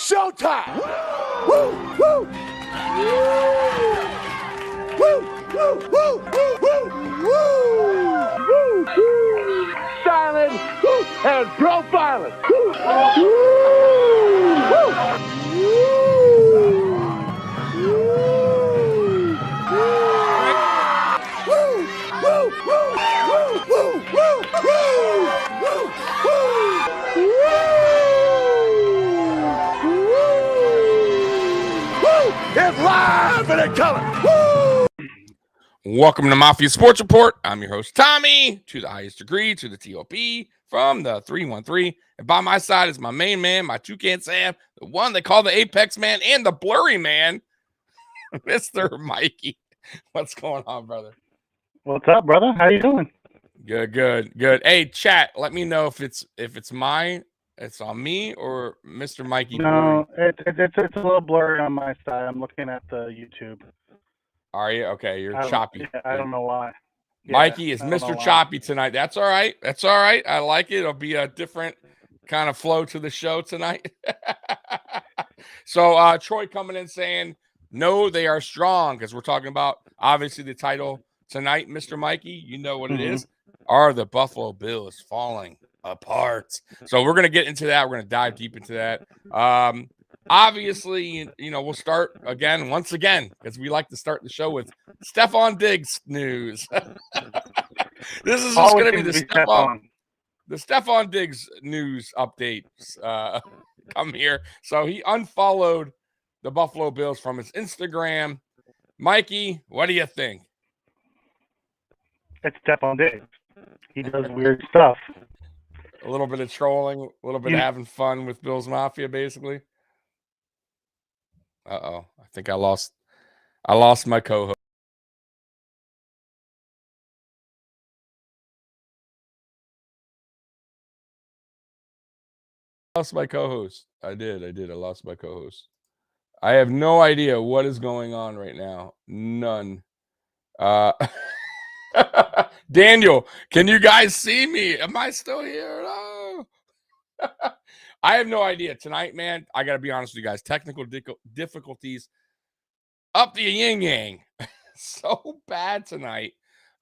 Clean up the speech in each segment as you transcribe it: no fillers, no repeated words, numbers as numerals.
showtime. Woo, woo. Woo, woo, woo, woo, woo, woo, woo. Silent and profiling. Woo, woo, it's live and in color. Woo! Welcome to Mafia Sports Report. I'm your host, Tommy, to the highest degree, to the TOP, from the 313. And by my side is my main man, my Toucan Sam, the one they call the Apex Man and the Blurry Man, Mr. Mikey. What's going on, brother? What's up, brother? How you doing? Good. Hey, chat, let me know if it's on me or Mr. Mikey. No, it's a little blurry on my side. I'm looking at the YouTube. Are you? Okay, you're choppy. I don't know why. Mikey is Mr. Choppy tonight. That's all right. I like it. It'll be a different kind of flow to the show tonight. So Troy coming in saying, no, they are strong, because we're talking about, obviously, the title tonight, Mr. Mikey. You know what it is. Are the Buffalo Bills falling apart? So we're going to get into that. We're going to dive deep into that. Obviously, we'll start once again, because we like to start the show with Stephon Diggs news. This is just going to be the Stephon Diggs news updates come here. So he unfollowed the Buffalo Bills from his Instagram. Mikey, what do you think? It's Stephon Diggs. He does weird stuff. A little bit of trolling, a little bit of having fun with Bills Mafia, basically. I think I lost my co-host. I lost my co-host. I did. I lost my co-host. I have no idea what is going on right now. None. Daniel, can you guys see me? Am I still here? No. I have no idea. Tonight, man, I got to be honest with you guys. Technical difficulties up the yin-yang. So bad tonight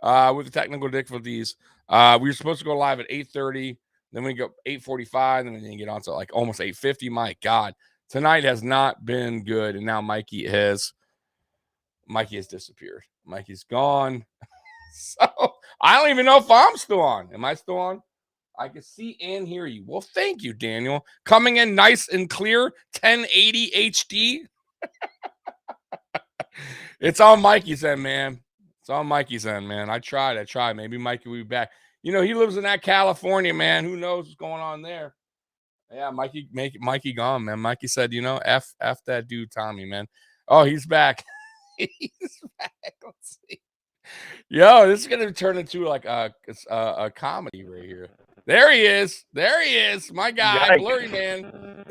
with the technical difficulties. We were supposed to go live at 8:30. Then we go 8:45. Then we didn't get on to like almost 8:50. My God. Tonight has not been good. And now Mikey has disappeared. Mikey's gone. So I don't even know if I'm still on. Am I still on? I can see and hear you. Well, thank you, Daniel. Coming in nice and clear, 1080 HD. It's on Mikey's end, man. It's on Mikey's end, man. I tried. Maybe Mikey will be back. He lives in that California, man. Who knows what's going on there? Yeah, Mikey gone, man. Mikey said, F that dude, Tommy, man. Oh, he's back. He's back. Let's see. Yo, this is gonna turn into like a comedy right here. There he is. My guy, Yikes. Blurry Man.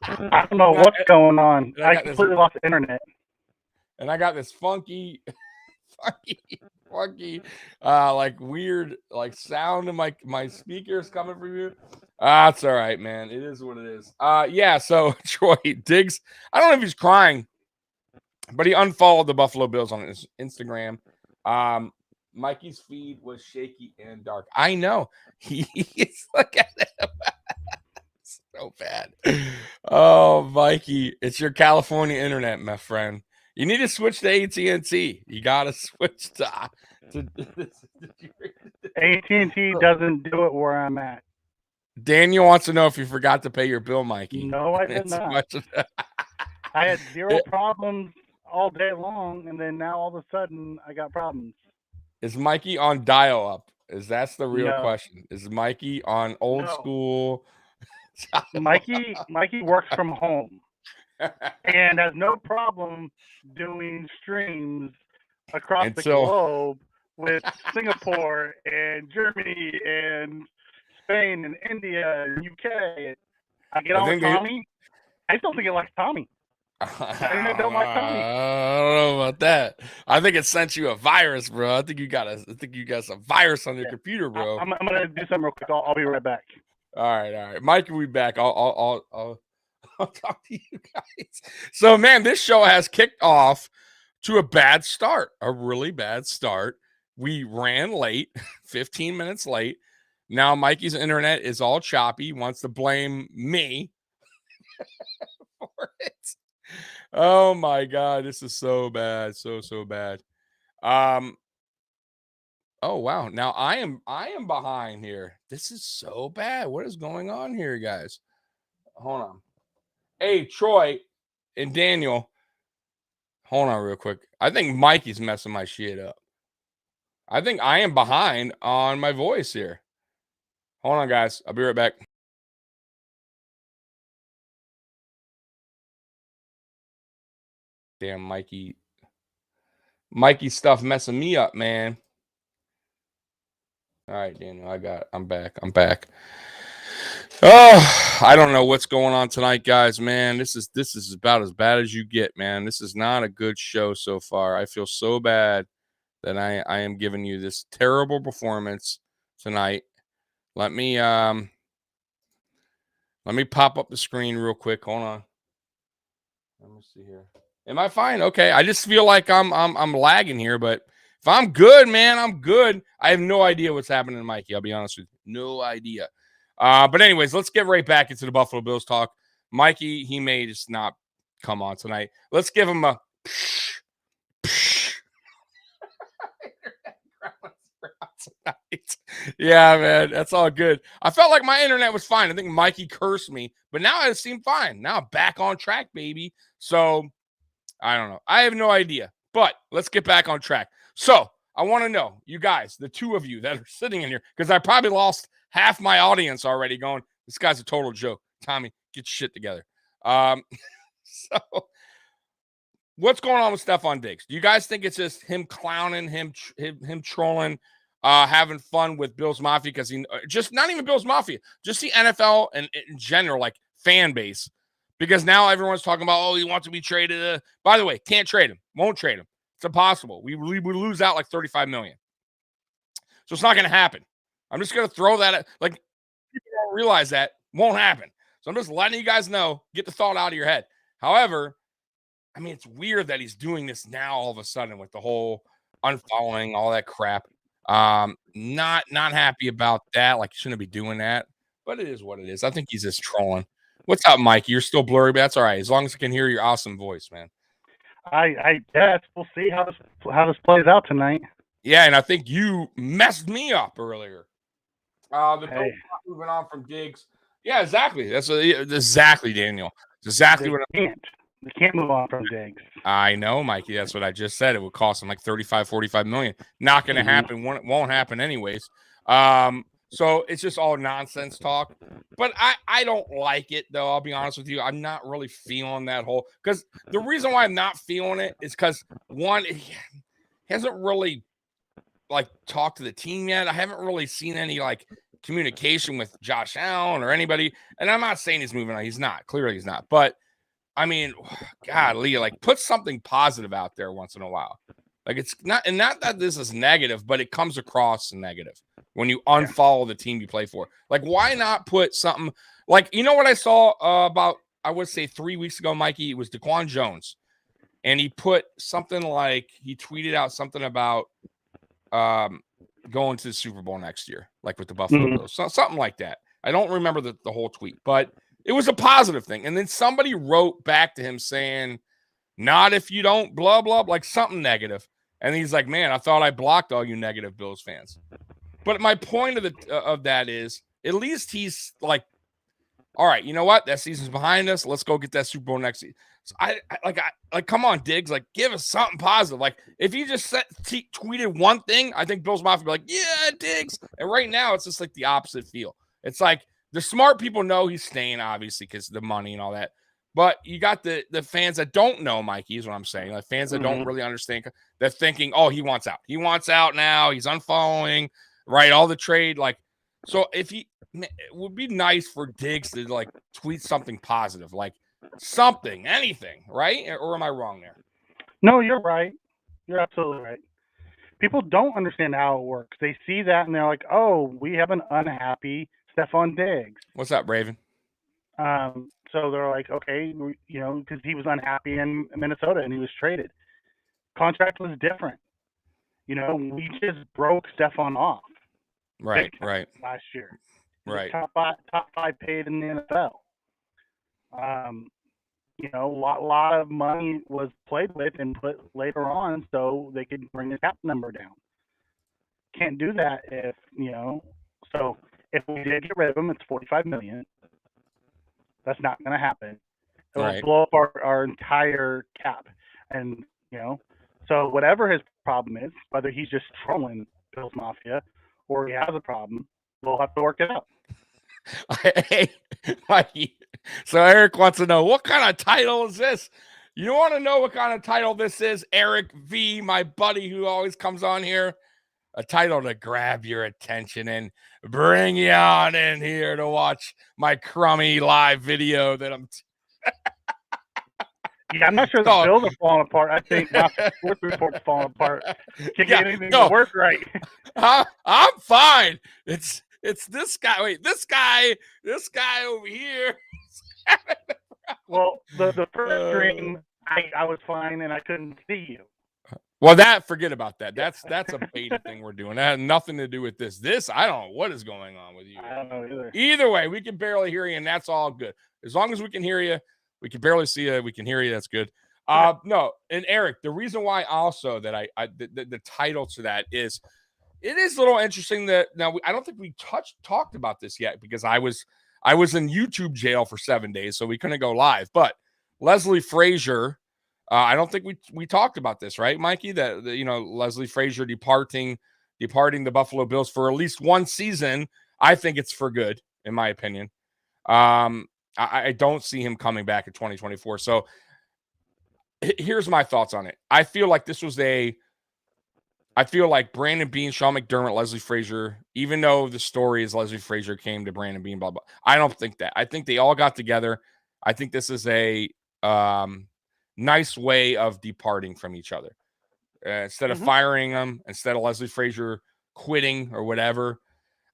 I don't know what's going on. I completely lost the internet. And I got this funky, like weird, like sound in my speakers coming from you. It's all right, man. It is what it is. Yeah. So Troy Diggs, I don't know if he's crying, but he unfollowed the Buffalo Bills on his Instagram. Mikey's feed was shaky and dark. I know. He's look at him. So bad. Oh, Mikey, it's your California internet, my friend. You need to switch to AT&T. You got to switch to AT&T doesn't do it where I'm at. Daniel wants to know if you forgot to pay your bill, Mikey. No, I did not. I had zero problems all day long, and then now all of a sudden I got problems. Is Mikey on dial-up? That's the real question. Is Mikey on old school? Mikey works from home and has no problem doing streams across the globe with Singapore and Germany and Spain and India and UK. I get on with Tommy. I still think it likes Tommy. I don't like Tommy. I don't know about that. I think it sent you a virus, bro. I think you got some virus on your computer, bro. I'm gonna do something real quick. I'll be right back. All right. Mike will be back. I'll I'll talk to you guys. So, man, this show has kicked off to a bad start, a really bad start. We ran late, 15 minutes late. Now Mikey's internet is all choppy. He wants to blame me for it. Oh my God, this is so bad, so bad. Oh wow, now I am behind here. This is so bad. What is going on here, guys? Hold on. Hey, Troy and Daniel. Hold on real quick. I think Mikey's messing my shit up. I think I am behind on my voice here. Hold on, guys. I'll be right back. Damn, Mikey stuff messing me up, man. All right, Daniel, I'm back. Oh, I don't know what's going on tonight, guys, man. This is about as bad as you get, man. This is not a good show so far. I feel so bad that I am giving you this terrible performance tonight. Let me pop up the screen real quick. Hold on. Let me see here. Am I fine? Okay. I just feel like I'm lagging here, but if I'm good, man, I'm good. I have no idea what's happening to Mikey. I'll be honest with you. No idea. But anyways, let's get right back into the Buffalo Bills talk. Mikey, he may just not come on tonight. Let's give him a yeah, man, that's all good. I felt like my internet was fine. I think Mikey cursed me, but now it seemed fine. Now I'm back on track, baby. So I don't know. I have no idea, but let's get back on track. So I want to know, you guys, the two of you that are sitting in here, because I probably lost half my audience already going, this guy's a total joke. Tommy, get your shit together. So what's going on with Stephon Diggs? Do you guys think it's just him clowning, him trolling, having fun with Bills Mafia? Because he just not even Bills Mafia, just the NFL and in general, like fan base. Because now everyone's talking about, oh, he wants to be traded. By the way, can't trade him. Won't trade him. It's impossible. We lose out like $35 million. So it's not going to happen. I'm just going to throw that at, like, people don't realize that won't happen. So I'm just letting you guys know, get the thought out of your head. However, I mean, it's weird that he's doing this now all of a sudden with the whole unfollowing, all that crap. Not happy about that. Like, shouldn't be doing that. But it is what it is. I think he's just trolling. What's up, Mike? You're still blurry, but that's all right. As long as I can hear your awesome voice, man. I guess we'll see how this plays out tonight. Yeah, and I think you messed me up earlier. The Bills moving on from Diggs. Yeah, exactly. That's exactly, Daniel. Exactly what They can't move on from Diggs. I know, Mikey. That's what I just said. It would cost him like $35-45 million. Not going to happen. Won't happen anyways. So it's just all nonsense talk. But I don't like it, though. I'll be honest with you. I'm not really feeling that whole – because the reason why I'm not feeling it is because, one, he hasn't really, like, talked to the team yet. I haven't really seen any, like, communication with Josh Allen or anybody. And I'm not saying he's moving on. He's not. Clearly he's not. But, I mean, golly, like, put something positive out there once in a while. Like, it's not – and not that this is negative, but it comes across negative when you unfollow the team you play for. Like, why not put something – like, you know what I saw about, I would say 3 weeks ago, Mikey? It was Daquan Jones. And he put something like – he tweeted out something about going to the Super Bowl next year, like with the Buffalo Bills. So, something like that. I don't remember the whole tweet, but it was a positive thing. And then somebody wrote back to him saying, not if you don't, blah, blah, like something negative. And he's like, man, I thought I blocked all you negative Bills fans. But my point of that is, at least he's like, all right, you know what? That season's behind us. Let's go get that Super Bowl next season. So I come on, Diggs, like give us something positive. Like if you just tweeted one thing, I think Bills Mafia would be like, yeah, Diggs. And right now it's just like the opposite feel. It's like the smart people know he's staying, obviously, because of the money and all that. But you got the fans that don't know, Mikey, is what I'm saying. Like fans that don't really understand. They're thinking, oh, he wants out. He wants out now. He's unfollowing, right? All the trade. Like, so if it would be nice for Diggs to like tweet something positive, like something, anything, right? Or am I wrong there? No, you're right. You're absolutely right. People don't understand how it works. They see that and they're like, oh, we have an unhappy Stephon Diggs. What's up, Raven? So they're like, okay, because he was unhappy in Minnesota and he was traded. Contract was different. We just broke Stephon off. Right. Last year. Right. Top five paid in the NFL. A lot of money was played with and put later on so they could bring the cap number down. Can't do that if So if we did get rid of him, it's $45 million. That's not going to happen. It will blow up our entire cap, and so whatever his problem is, whether he's just trolling Bills Mafia or he has a problem, we'll have to work it out. Hey, Mikey. So Eric wants to know, what kind of title is this? You want to know what kind of title this is, Eric V, my buddy who always comes on here? A title to grab your attention and bring you on in here to watch my crummy live video that I'm Yeah, I'm not sure the Bills are falling apart. I think Mafia Sports Report's falling apart. Can't get anything to work right. I'm fine. It's this guy. Wait, this guy over here. Well, the first stream, I was fine and I couldn't see you. Well, forget about that. That's a beta thing we're doing. That had nothing to do with this. This, I don't know what is going on with you. I don't know either. Either way, we can barely hear you, and that's all good. As long as we can hear you, we can barely see you, we can hear you, that's good. No, and Eric, the reason why also that the title to that is, it is a little interesting that now I don't think we talked about this yet because I was in YouTube jail for 7 days, so we couldn't go live. But Leslie Frazier, I don't think we talked about this, right, Mikey? That Leslie Frazier departing the Buffalo Bills for at least one season. I think it's for good, in my opinion. I don't see him coming back in 2024. So here's my thoughts on it. I feel like Brandon Beane, Sean McDermott, Leslie Frazier, even though the story is Leslie Frazier came to Brandon Beane, blah, blah. I don't think that. I think they all got together. I think this is a nice way of departing from each other. Instead of firing them, instead of Leslie Frazier quitting or whatever.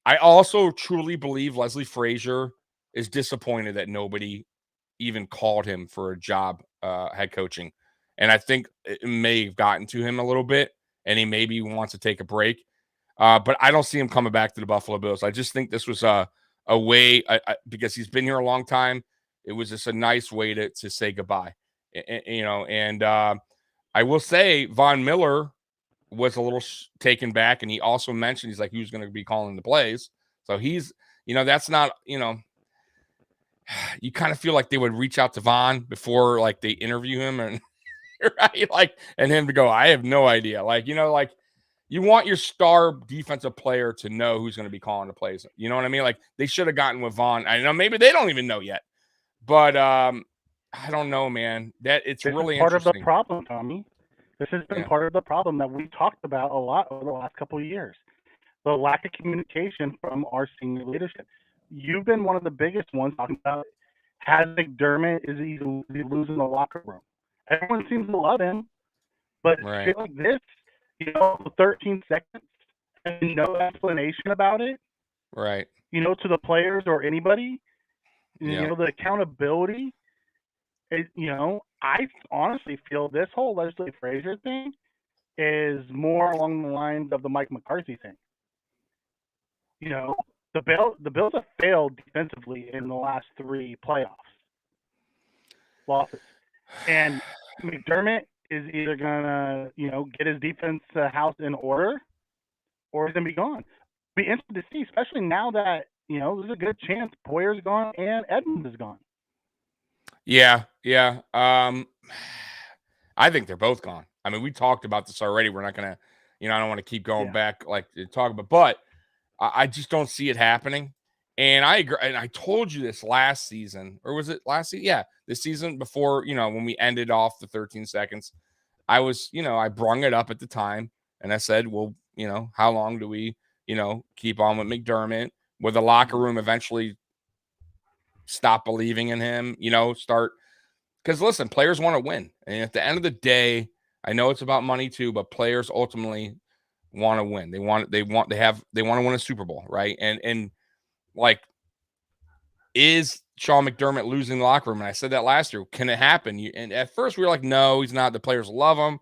I also truly believe Leslie Frazier is disappointed that nobody even called him for a job head coaching. And I think it may have gotten to him a little bit, and he maybe wants to take a break. But I don't see him coming back to the Buffalo Bills. I just think this was a way, because he's been here a long time. It was just a nice way to say goodbye. And I will say Von Miller was a little taken back, and he also mentioned he's like, who's going to be calling the plays. So he's, that's not, you kind of feel like they would reach out to Von before like they interview him and right, and him to go, I have no idea. You want your star defensive player to know who's going to be calling the plays. You know what I mean? Like they should have gotten with Von. I know maybe they don't even know yet, but I don't know, man. It's really part interesting. of the problem, Tommy. This has been part of the problem that we talked about a lot over the last couple of years. The lack of communication from our senior leadership. You've been one of the biggest ones talking about has McDermott, is he losing the locker room? Everyone seems to love him, but shit like this, 13 seconds and no explanation about it. Right. To the players or anybody, the accountability. I honestly feel this whole Leslie Frazier thing is more along the lines of the Mike McCarthy thing. The Bills have failed defensively in the last 3 playoffs losses, and McDermott is either gonna get his defense house in order, or he's gonna be gone. Be interested to see, especially now that there's a good chance Boyer's gone and Edmonds is gone. Yeah. I think they're both gone. I mean, we talked about this already. We're not gonna, I don't want to keep going back to talk about, but I just don't see it happening. And I agree. And I told you this last season, or was it last season? Yeah, this season before, when we ended off the 13 seconds, I was, I brung it up at the time, and I said, well, how long do we, keep on with McDermott? Will the locker room eventually stop believing in him? Because listen, players want to win, and at the end of the day, I know it's about money too, but players ultimately want to win. They want to win a Super Bowl, right? And like is Sean McDermott losing the locker room? And I said that last year. Can it happen? And at first we were like, no, he's not. The players love him.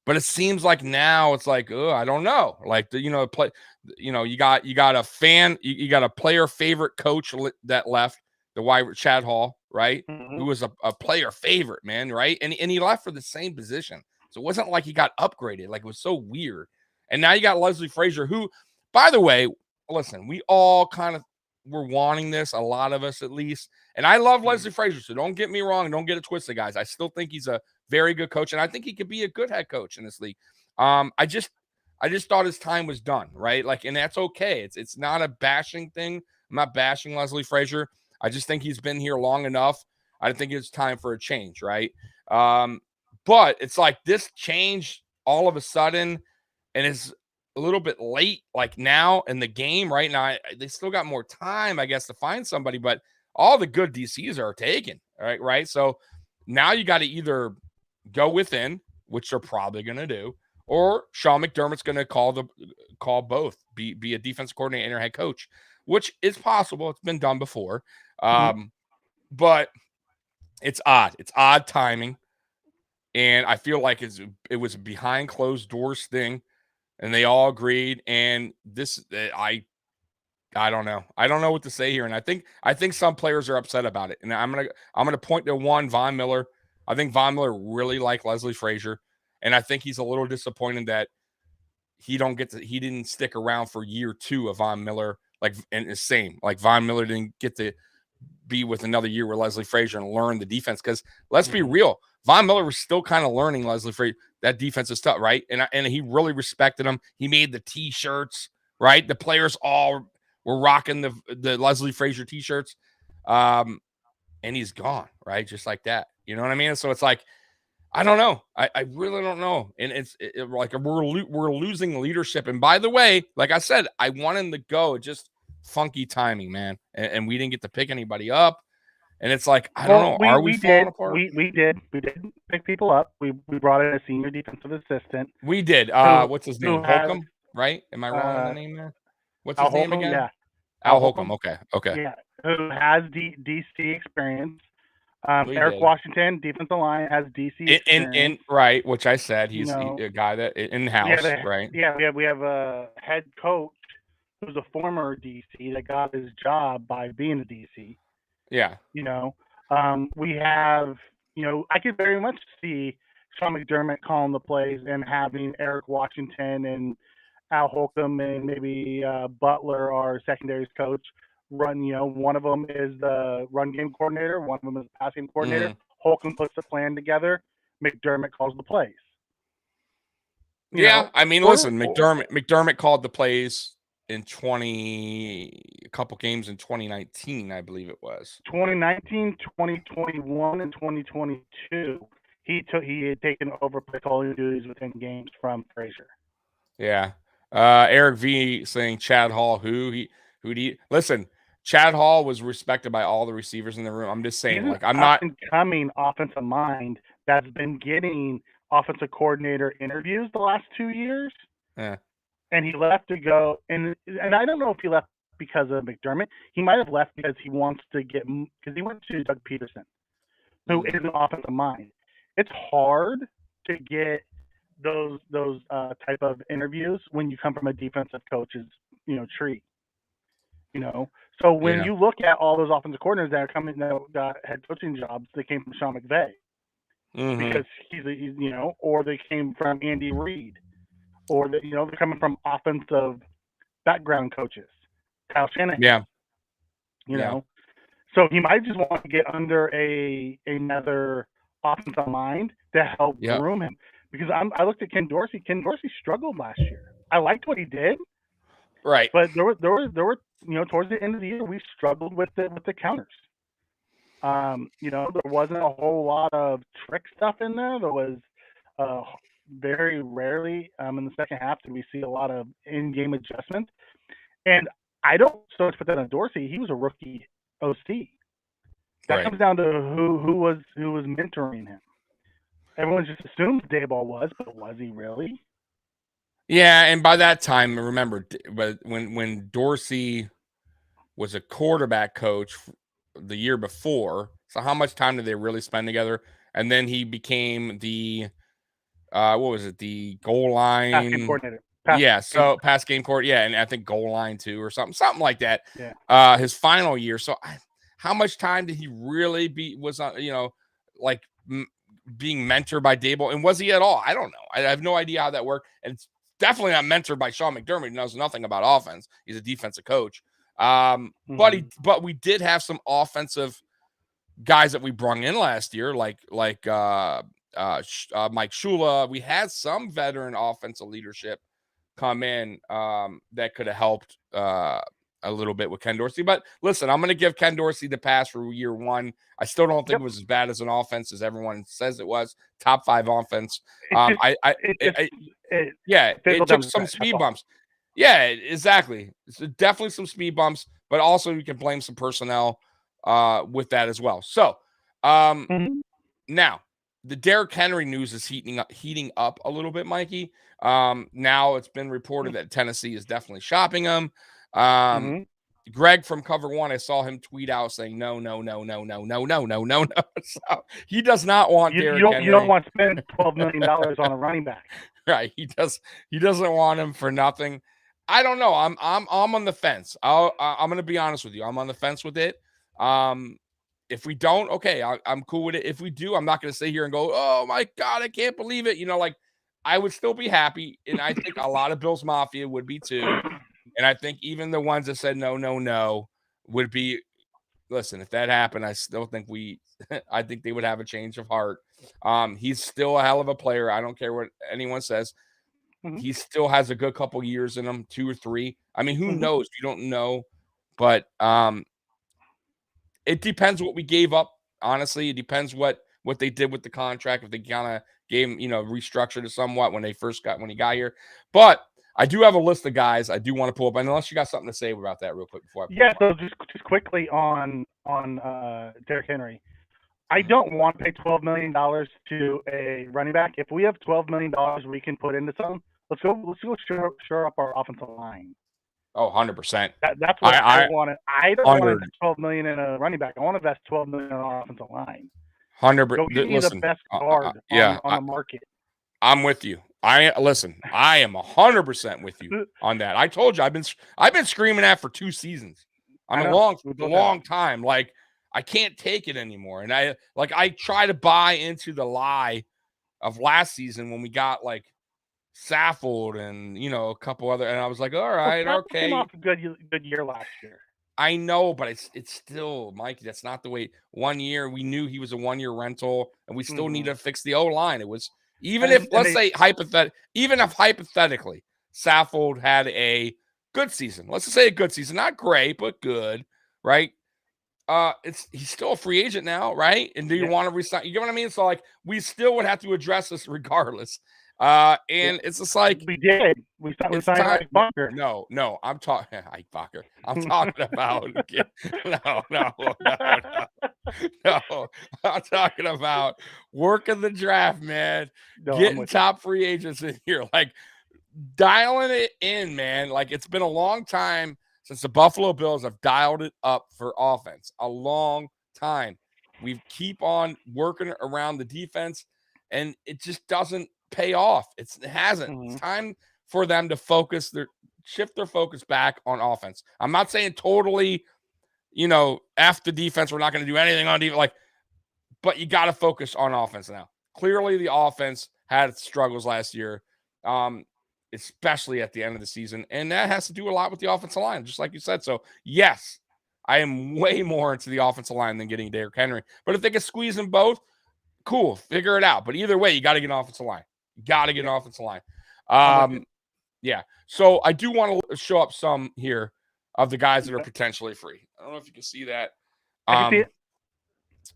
But it seems like now it's like, oh, I don't know. Like, you got a fan, you got a player favorite coach that left, Chad Hall, right? Mm-hmm. Who was a player favorite, man, right? And he left for the same position. So it wasn't like he got upgraded. Like, it was so weird. And now you got Leslie Frazier, who, by the way, listen, we all kind of were wanting this, a lot of us at least. And I love Leslie Frazier, so don't get me wrong. Don't get it twisted, guys. I still think he's a very good coach, and I think he could be a good head coach in this league. I just thought his time was done, right? Like, and that's okay. It's not a bashing thing. I'm not bashing Leslie Frazier. I just think he's been here long enough. I think it's time for a change, right? But it's like this change all of a sudden, and it's a little bit late, like now in the game, right? Now they still got more time, I guess, to find somebody, but all the good DCs are taken, right? So now you got to either go within, which they're probably going to do, or Sean McDermott's going to call both, be a defensive coordinator and head coach, which is possible. It's been done before. But it's odd. It's odd timing. And I feel like it was a behind closed doors thing, and they all agreed. And this, I don't know. I don't know what to say here. And I think some players are upset about it. And I'm gonna point to one, Von Miller. I think Von Miller really liked Leslie Frazier, and I think he's a little disappointed that he didn't stick around for year 2 of Von Miller. And the same, like Von Miller didn't get to be with another year with Leslie Frazier and learn the defense. Because let's be real, Von Miller was still kind of learning Leslie Frazier. That defense is tough, right? And he really respected him. He made the T-shirts, right? The players all were rocking the Leslie Frazier T-shirts. And he's gone, right? Just like that. You know what I mean? So it's like, I don't know. I really don't know. And it's like we're losing leadership. And by the way, like I said, I want him to go. Just funky timing, man. And we didn't get to pick anybody up. And it's like, I don't know. Are we falling apart? We did pick people up. We brought in a senior defensive assistant. We did. What's his name? Holcomb, right? Am I wrong on the name there? What's his name again? Yeah. Al Holcomb. Okay. Yeah. Who has DC experience. Eric Washington, defensive line, has DC experience. Right, which I said he's a guy that in-house, right? Yeah, we have a head coach who's a former DC that got his job by being a DC. Yeah. We have, I could very much see Sean McDermott calling the plays and having Eric Washington and Al Holcomb and maybe Butler, our secondaries coach, run. One of them is the run game coordinator, one of them is the passing coordinator. Holcomb puts the plan together. McDermott calls the plays. Listen, McDermott called the plays in a couple games in 2019, I believe it was. 2019, 2021, and 2022. He had taken over play calling duties within games from Frazier. Yeah. Eric V saying Chad Hall, listen, Chad Hall was respected by all the receivers in the room. I'm just saying, I'm not coming offensive mind that's been getting offensive coordinator interviews the last 2 years. Yeah. And he left to go, and I don't know if he left because of McDermott. He might have left because he wants to because he went to Doug Peterson, who is an offensive mind. It's hard to get those type of interviews when you come from a defensive coach's tree. So when you look at all those offensive coordinators that are coming that got head coaching jobs, they came from Sean McVay because he's or they came from Andy Reid, or they're coming from offensive background coaches, Kyle Shanahan. So he might just want to get under another offensive mind to help groom him. Because I looked at Ken Dorsey. Ken Dorsey struggled last year. I liked what he did, right? But there were towards the end of the year we struggled with the counters. There wasn't a whole lot of trick stuff in there. There was very rarely in the second half did we see a lot of in-game adjustments. And I don't so much put that on Dorsey. He was a rookie OC. That comes down to who was mentoring him. Everyone just assumed Dayball was, but was he really? Yeah, and by that time, remember, when Dorsey was a quarterback coach, the year before. So how much time did they really spend together? And then he became the what was it? The goal line pass game coordinator. Pass game court. Yeah, and I think goal line too or something like that. Yeah. His final year. So how much time did he really was on, like being mentored by Dable? And was he at all? I don't know. I have no idea how that worked. And it's definitely not mentored by Sean McDermott, who knows nothing about offense. He's a defensive coach. But we did have some offensive guys that we brung in last year, like Mike Shula. We had some veteran offensive leadership come in that could have helped a little bit with Ken Dorsey. But listen, I'm going to give Ken Dorsey the pass for year one. I still don't think it was as bad as an offense as everyone says it was. Top 5 offense. It took some speed bumps. Yeah, exactly. It's definitely some speed bumps, but also you can blame some personnel with that as well. So now the Derrick Henry news is heating up a little bit, Mikey. Now it's been reported that Tennessee is definitely shopping him. Greg from Cover One, I saw him tweet out saying no. So he does not want Derrick Henry. You don't want to spend $12 million on a running back. Right. He doesn't want him for nothing. I don't know. I'm on the fence. I'm going to be honest with you. I'm on the fence with it. If we don't, okay, I'm cool with it. If we do, I'm not going to sit here and go, oh my God, I can't believe it. I would still be happy. And I think a lot of Bills Mafia would be too. And I think even the ones that said no would be, listen, if that happened, I still think I think they would have a change of heart. He's still a hell of a player. I don't care what anyone says. He still has a good couple years in him, 2 or 3. I mean, who knows? You don't know. But it depends what we gave up. Honestly, it depends what they did with the contract. If they kind of gave him, restructured it somewhat when he got here. But I do have a list of guys I do want to pull up. Unless you got something to say about that real quick before I so just quickly on Derrick Henry. I don't want to pay $12 million to a running back. If we have $12 million we can put into something, let's go shore up our offensive line. Oh, 100%. That's what I want. I don't want to invest $12 million in a running back. I want to invest $12 million in our offensive line. 100%. Go get me the best guard on the market. I'm with you. I am 100% with you on that. I told you I've been screaming that for 2 seasons. A long time. Like, I can't take it anymore. And I try to buy into the lie of last season when we got like Saffold and a couple other, and I was like, all right, okay. Came off a good year last year. I know, but it's still, Mikey, that's not the way. 1 year, we knew he was a 1-year rental, and we still need to fix the O-line. It was if hypothetically Saffold had a good season. Let's just say a good season, not great, but good, right? He's still a free agent now, right? And do you want to resign? You know what I mean? So like, we still would have to address this regardless. And it's just like we did. We signed Ike Bacher. No, I'm talking Ike Bacher. I'm talking about no. I'm talking about working the draft, man. Getting top free agents in here, like dialing it in, man. Like, it's been a long time since the Buffalo Bills have dialed it up for offense. A long time. We keep on working around the defense, and it just doesn't pay off. It hasn't. It's time for them to shift their focus back on offense. I'm not saying totally, F the defense. We're not going to do anything on defense, but you got to focus on offense now. Clearly, the offense had struggles last year, especially at the end of the season, and that has to do a lot with the offensive line, just like you said. So, yes, I am way more into the offensive line than getting Derrick Henry. But if they can squeeze them both, cool, figure it out. But either way, you got to get an offensive line. Yeah. So I do want to show up some here of the guys that are potentially free. I don't know if you can see that. I can see it.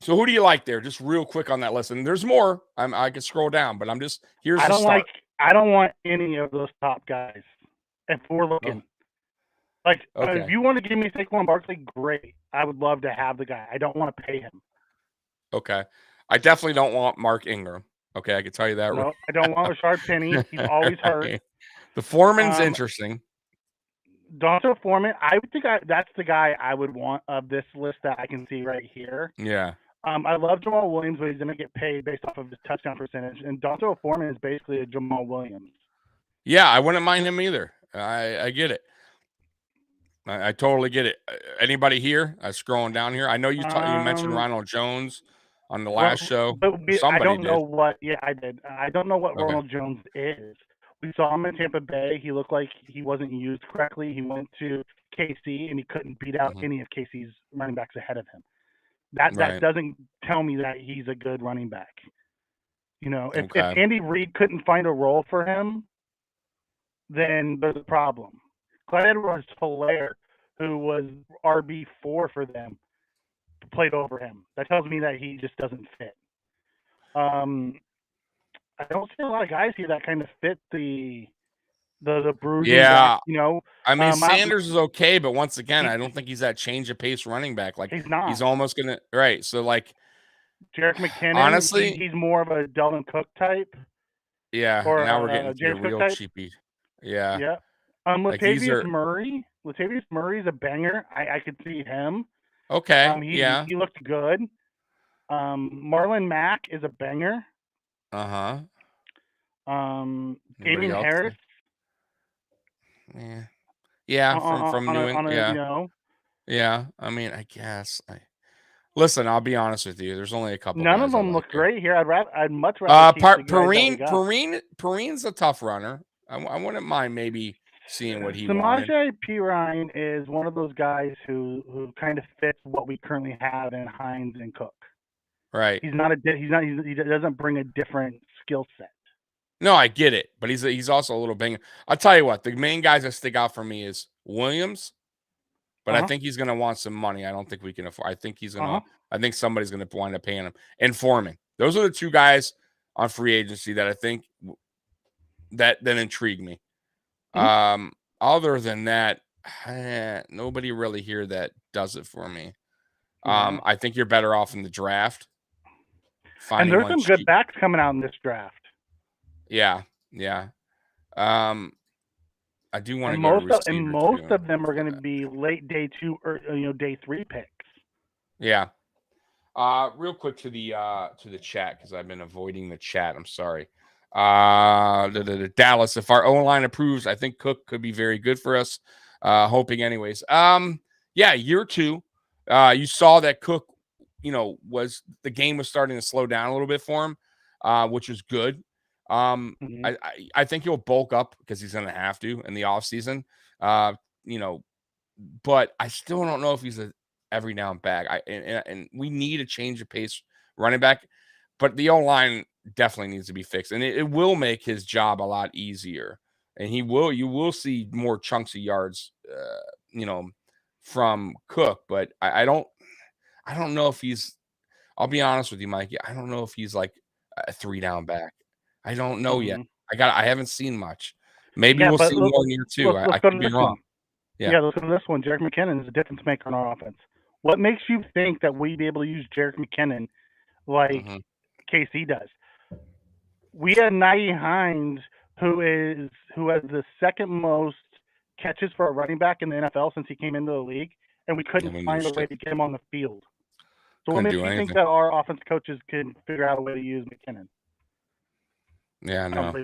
So who do you like there? Just real quick on that list. And there's more. I can scroll down, but I'm just here's. I don't want any of those top guys. If we're looking, if you want to give me Saquon Barkley, great. I would love to have the guy. I don't want to pay him. Okay. I definitely don't want Mark Ingram. Okay, I can tell you that. No, I don't want Rashard Penny. He's always hurt. The Foreman's interesting. Donta Foreman, I would think that's the guy I would want of this list that I can see right here. Yeah. I love Jamal Williams, but he's going to get paid based off of his touchdown percentage. And Donta Foreman is basically a Jamal Williams. Yeah, I wouldn't mind him either. I get it. I totally get it. Anybody here? Scrolling down here. I know you mentioned Ronald Jones on the last show. I don't know what. Yeah, I did. I don't know what Ronald Jones is. We saw him in Tampa Bay. He looked like he wasn't used correctly. He went to KC and he couldn't beat out any of KC's running backs ahead of him. That doesn't tell me that he's a good running back. You know, if Andy Reid couldn't find a role for him, then there's a problem. Clyde Edwards-Helaire, who was RB4 for them, played over him. That tells me that he just doesn't fit. I don't see a lot of guys here that kind of fit the bruising. Yeah, back, you know. I mean, Sanders is okay, but once again, I don't think he's that change of pace running back. Like he's not. He's almost gonna right. So like, Jerick McKinnon. Honestly, he's more of a Delvin Cook type. Yeah. Or now we're getting to James real Cook cheapy. Yeah. Yeah. Latavius Murray. Latavius Murray's a banger. I could see him. Okay. He looked good. Marlon Mack is a banger. Damian Harris. Yeah. From New England. Yeah. You know. Yeah. I mean, I guess. Listen, I'll be honest with you. There's only a couple. None of them look great here. I'd much rather. Perrine's a tough runner. I wouldn't mind maybe seeing what he wanted. Samaje Perine is one of those guys who kind of fits what we currently have in Hines and Cook. Right. He doesn't bring a different skill set. No, I get it, but he's also a little banger. I'll tell you what, the main guys that stick out for me is Williams, but I think he's going to want some money. I don't think we can afford. I think he's going to. I think somebody's going to wind up paying him. And Foreman. Those are the two guys on free agency that I think that intrigue me. Other than that, nobody really here that does it for me. I think you're better off in the draft. And there's some good backs coming out in this draft. Yeah. I do want to go to receiver. And most of them are going to be late day 2 or day 3 picks. Yeah. Real quick to the chat, because I've been avoiding the chat. I'm sorry. Dallas, if our O-line approves, I think Cook could be very good for us. Hoping anyways. Year 2. You saw that Cook, the game was starting to slow down a little bit for him, which was good. I think he'll bulk up because he's going to have to in the offseason. But I still don't know if he's a every down back. And we need a change of pace running back, but the O-line definitely needs to be fixed, and it will make his job a lot easier. And you will see more chunks of yards, from Cook. But I don't know if he's. I'll be honest with you, Mikey. I don't know if he's like a 3-down back. I don't know yet. I haven't seen much. Maybe we'll see more in year 2. I could be wrong. Yeah, look at this one. Jerick McKinnon is a difference maker on our offense. What makes you think that we'd be able to use Jerick McKinnon like KC does? We had Nyheim Hines, who has the second most catches for a running back in the NFL since he came into the league, and we couldn't find a way to get him on the field. So what makes you think that our offense coaches can figure out a way to use McKinnon? Yeah, no.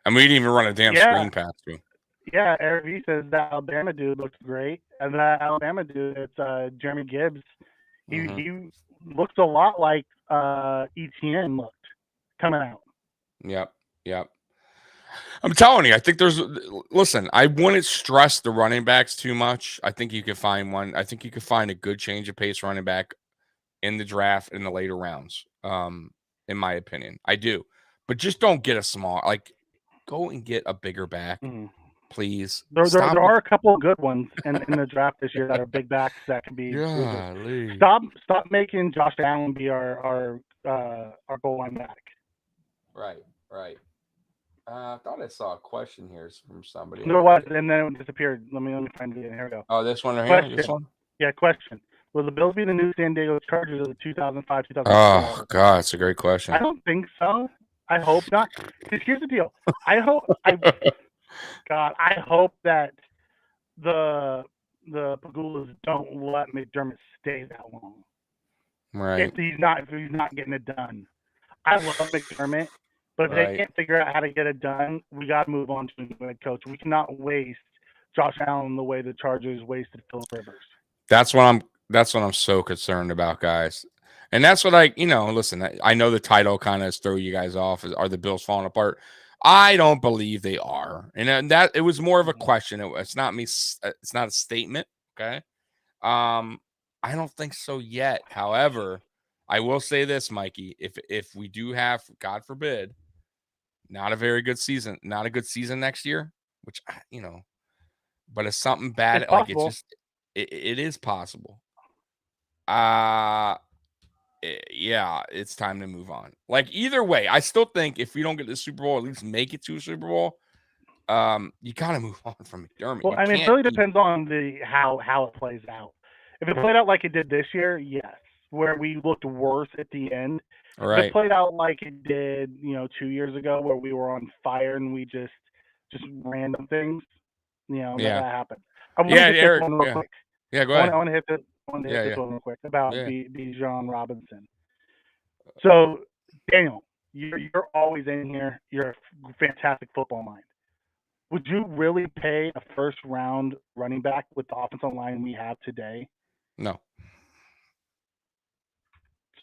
And we didn't even run a damn screen pass to him. Yeah, Eric V says that Alabama dude looks great. And that Alabama dude, it's Jeremy Gibbs. He looks a lot like Etienne looked coming out. Yep. I'm telling you, I think listen, I wouldn't stress the running backs too much. I think you could find one. I think you could find a good change of pace running back in the draft in the later rounds, in my opinion. I do. But just don't get a small, go and get a bigger back. Please. There are a couple of good ones in the draft this year that are big backs that can be. Stop making Josh Allen be our goal line back. Right. I thought I saw a question here from somebody. There was, and then it disappeared. Let me find it. Here we go. Oh, this one right here. This one. Yeah, question. Will the Bills be the new San Diego Chargers of the 2005-2006? Oh God, it's a great question. I don't think so. I hope not. Because here's the deal. I hope that the Pagulas don't let McDermott stay that long. Right. If he's not getting it done. I love McDermott, but if they can't figure out how to get it done, we got to move on to a new head coach. We cannot waste Josh Allen the way the Chargers wasted Philip Rivers. That's what I'm so concerned about, guys. And that's what listen, I know the title kind of throw you guys off. Are the Bills falling apart? I don't believe they are. And that it was more of a question. It's not me. It's not a statement. Okay. I don't think so yet. However, I will say this, Mikey, if we do have, God forbid, not a good season next year, which, but it's something bad. It's like possible. it's just, it is possible. Yeah, it's time to move on. Like either way, I still think if we don't get the Super Bowl, at least make it to a Super Bowl. You gotta move on from McDermott. Well, it really depends on how it plays out. If it played out like it did this year, yes, where we looked worse at the end. Right. If it played out like it did, 2 years ago, where we were on fire and we just random things, that happened. I want to hit this one real quick. Yeah, go ahead. I want to hit this one real quick about Bijan Robinson. So, Daniel, you're always in here. You're a fantastic football mind. Would you really pay a first-round running back with the offensive line we have today? No.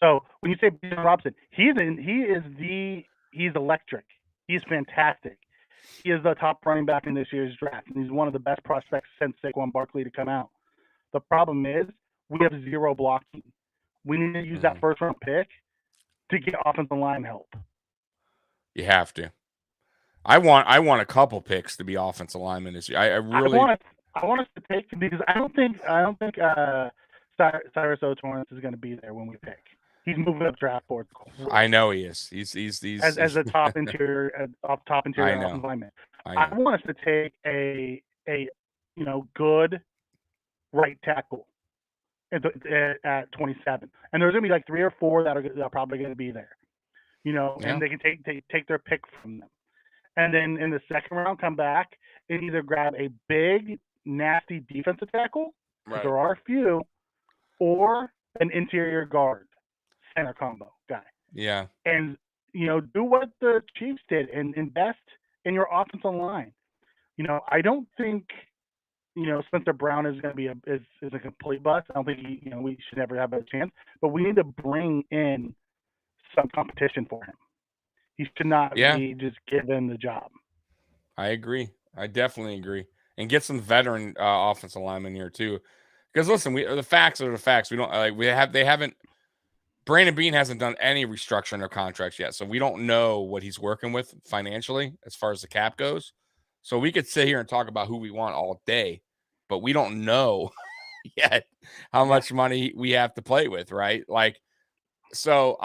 So when you say Bijan Robinson, he's electric. He's fantastic. He is the top running back in this year's draft, and he's one of the best prospects since Saquon Barkley to come out. The problem is we have zero blocking. We need to use that first-round pick to get offensive line help. You have to. I want a couple picks to be offensive linemen this year. I want us to take, because I don't think Cyrus O'Torrance is going to be there when we pick. He's moving up draft board. I know he is. He's as a top interior offensive lineman. I want us to take a good right tackle at 27, and there's going to be like 3 or 4 that are probably going to be there. And they can take their pick from them. And then in the second round, come back and either grab a big, nasty defensive tackle, because there are a few, or an interior guard, center combo guy. Yeah. And, do what the Chiefs did and invest in your offensive line. I don't think, Spencer Brown is going to be a complete bust. I don't think we should never have a chance. But we need to bring in some competition for him. He should not be just given the job. I agree. I definitely agree. And get some veteran offensive linemen here too. Because listen, the facts are the facts. We don't they haven't. Brandon Beane hasn't done any restructuring of contracts yet, so we don't know what he's working with financially as far as the cap goes. So we could sit here and talk about who we want all day, but we don't know yet how much money we have to play with, right? Like. So